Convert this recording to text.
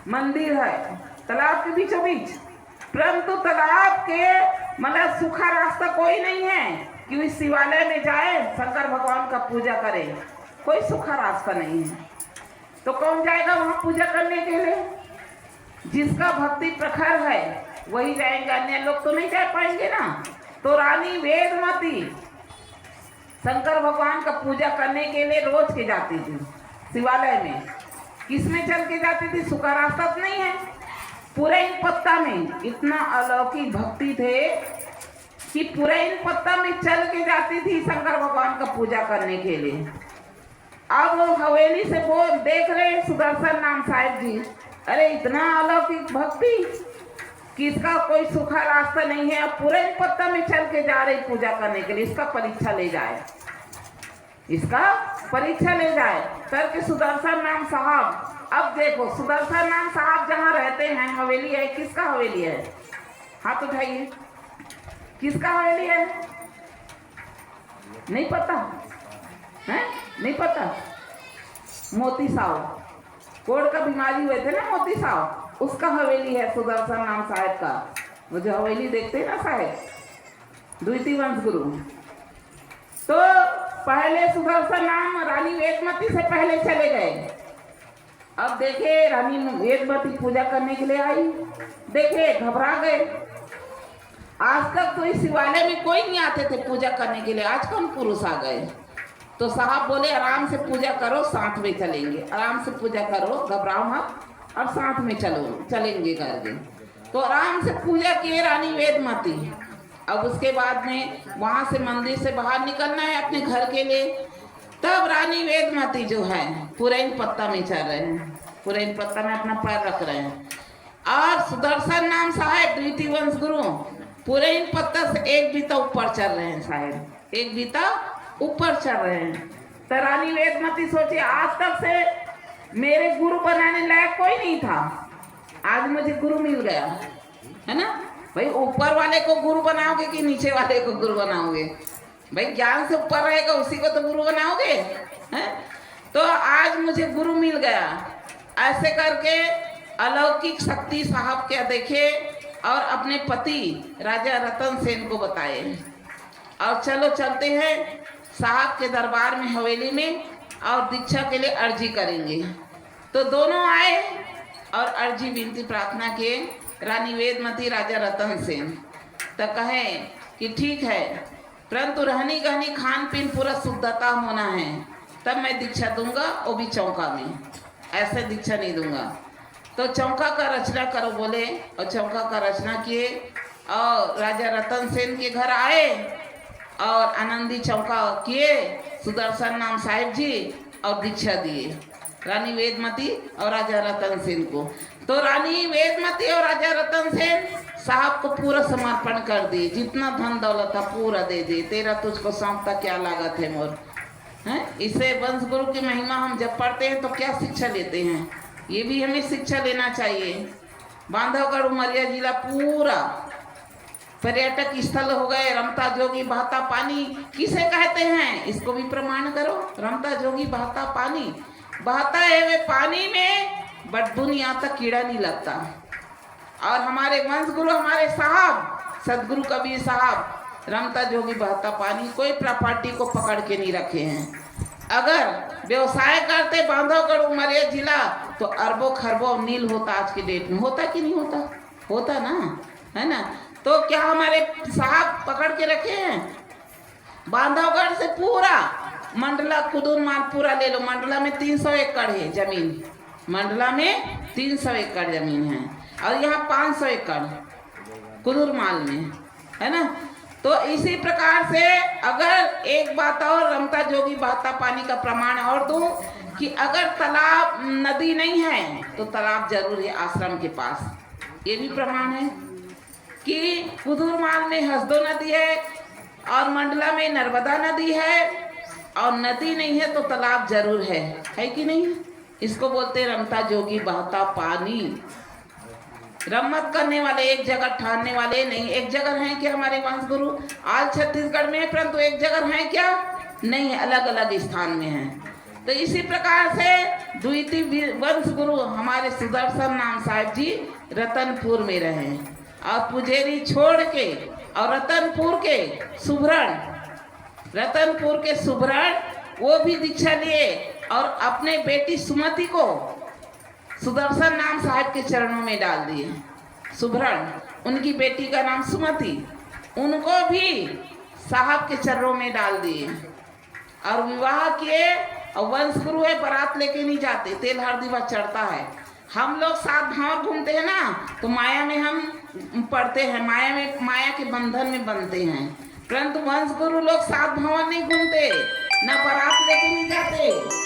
मंदिर है तालाब के बीचों बीच, परंतु तालाब के मतलब सूखा रास्ता कोई नहीं है कि इस शिवालय में जाए शंकर भगवान का पूजा करे, कोई सूखा रास्ता नहीं है। तो कौन जाएगा वहां पूजा करने के लिए? जिसका भक्ति प्रखर है वही जाएंगे, अन्य लोग तो नहीं जा पाएंगे ना। तो रानी वेदमती शंकर भगवान का पूजा करने के लिए रोज के जाती थी शिवालय में। किसमें चल के जाती थी? सूखा रास्ता तो नहीं है, पूरे इन पत्ता में इतना अलौकिक भक्ति थे कि पूरे इन पत्ता में चल के जाती थी शंकर भगवान का पूजा करने के लिए। अब वो हवेली से वो देख रहे सुदर्शन नाम साहिब जी, अरे इतना अलौकिक भक्ति कि इसका कोई सूखा रास्ता नहीं है, अब पूरे इन पत्ता में चल के जा रही पूजा करने के लिए, इसका परीक्षा ले जाए, इसका परीक्षा ले जाए करके सुदर्शन नाम साहब। अब देखो सुदर्शन नाम साहब जहाँ रहते हैं हवेली है, किसका हवेली है? हाथ उठाइए, किसका हवेली है? नहीं पता है? नहीं पता? मोती साहब कोड़ का बीमारी हुए थे ना, मोती साहब, उसका हवेली है सुदर्शन नाम साहब का। वो जो हवेली देखते हैं ना साहब द्वितीय वंश गुरु। तो पहले सुदर्शन नाम रानी वेदमती से पहले चले गए। अब देखे रानी वेदमती पूजा करने के लिए आई, देखे घबरा गए। आज तक तो इस शिवालय में कोई नहीं आते थे पूजा करने के लिए, आज कौन पुरुष आ गए। तो साहब बोले आराम से पूजा करो, साथ में चलेंगे, आराम से पूजा करो, घबराओ मत, और साथ में चलेंगे करके। तो आराम से पूजा किए रानी वेदमती। अब उसके बाद में वहां से मंदिर से बाहर निकलना है अपने घर के लिए। तब रानी वेदमती जो है पूरे इन पत्ता में चल रहे हैं, पूरे इन पत्ता में अपना पैर रख रहे हैं, और सुदर्शन नाम साहेब द्वितीय वंश गुरु पूरे इन पत्ता से एक बीता ऊपर चल रहे हैं साहेब, एक बीता ऊपर चल रहे हैं। तो रानी वेदमती सोची आज तक से मेरे गुरु बनाने लायक कोई नहीं था, आज मुझे गुरु मिल गया है ना। भाई ऊपर वाले को गुरु बनाओगे कि नीचे वाले को गुरु बनाओगे? भाई ज्ञान से ऊपर रहेगा उसी को तो गुरु बनाओगे हैं? तो आज मुझे गुरु मिल गया। ऐसे करके अलौकिक शक्ति साहब क्या देखे और अपने पति राजा रतन सेन को बताए, और चलो चलते हैं साहब के दरबार में हवेली में और दीक्षा के लिए अर्जी करेंगे। तो दोनों आए और अर्जी विनती प्रार्थना किए रानी वेदमती राजा रतन सेन। तो कहे कि ठीक है, परंतु रहनी गहनी खान पीन पूरा शुद्धता होना है, तब मैं दीक्षा दूंगा, वो भी चौका में, ऐसे दीक्षा नहीं दूंगा। तो चौका का रचना करो बोले, और चौका का रचना किए और राजा रतन सेन के घर आए और आनंदी चौका किए सुदर्शन नाम साहिब जी और दीक्षा दिए रानी वेदमती और राजा रतन सेन को। तो रानी वेदमती और राजा रतन सेन साहब को पूरा समर्पण कर दिए, जितना धन दौलत था पूरा दे दिए, तेरा तुझको सौंपता क्या लागत है मोर, हैं? इसे वंश गुरु की महिमा हम जब पढ़ते हैं तो क्या शिक्षा लेते हैं, ये भी हमें शिक्षा लेना चाहिए। बांधवगढ़ उमरिया जिला पूरा पर्यटक स्थल हो गए। रमता जोगी बहता पानी किसे कहते हैं, इसको भी प्रमाण करो। रमता जोगी बहता पानी, बहता है वे पानी में बदबू नहीं आता, कीड़ा नहीं लगता। और हमारे वंश गुरु हमारे साहब सदगुरु कबीर साहब रमता जोगी बहता पानी कोई प्रॉपर्टी को पकड़ के नहीं रखे हैं। अगर व्यवसाय करते बांधवगढ़ उमरिया जिला तो अरबों खरबों नील होता आज की डेट में, होता कि नहीं होता? होता ना, है ना। तो क्या हमारे साहब पकड़ के रखे हैं? बांधवगढ़ से पूरा मंडला कुदूर माल पूरा ले लो, मंडला में 300 एकड़ है जमीन, मंडला में 300 एकड़ जमीन है, और यहाँ 500 एकड़ कुदूर माल में, है ना। तो इसी प्रकार से अगर एक बात और रमता जोगी बहता पानी का प्रमाण और दूं कि अगर तालाब नदी नहीं है तो तालाब जरूर है आश्रम के पास, ये भी प्रमाण है कि कुदूर माल में हसदो नदी है और मंडला में नर्मदा नदी है, और नदी नहीं है तो तालाब जरूर है कि नहीं? इसको बोलते हैं रमता जोगी बहता पानी। रमत करने वाले एक जगह ठानने वाले नहीं। एक जगह हैं क्या हमारे वंश गुरु? आज छत्तीसगढ़ में है, परंतु एक जगह हैं क्या? नहीं, अलग अलग स्थान में हैं। तो इसी प्रकार से द्वितीय वंश गुरु हमारे सुदर्शन नाम साहब जी रतनपुर में रहे, और पुजेरी छोड़ के और रतनपुर के सुभरण वो भी दीक्षा लिए और अपने बेटी सुमति को सुदर्शन नाम साहब के चरणों में डाल दिए। सुभरण उनकी बेटी का नाम सुमति, उनको भी साहब के चरणों में डाल दिए और विवाह किए। और वंश गुरु है, बारात लेके नहीं जाते, तेल हल्दी बस चढ़ता है। हम लोग सात भाव घूमते हैं ना, तो माया में हम पड़ते हैं, माया के बंधन में बनते हैं, परंतु वंश गुरु लोग सात भाव नहीं घूमते, ना बारात लेके नहीं जाते।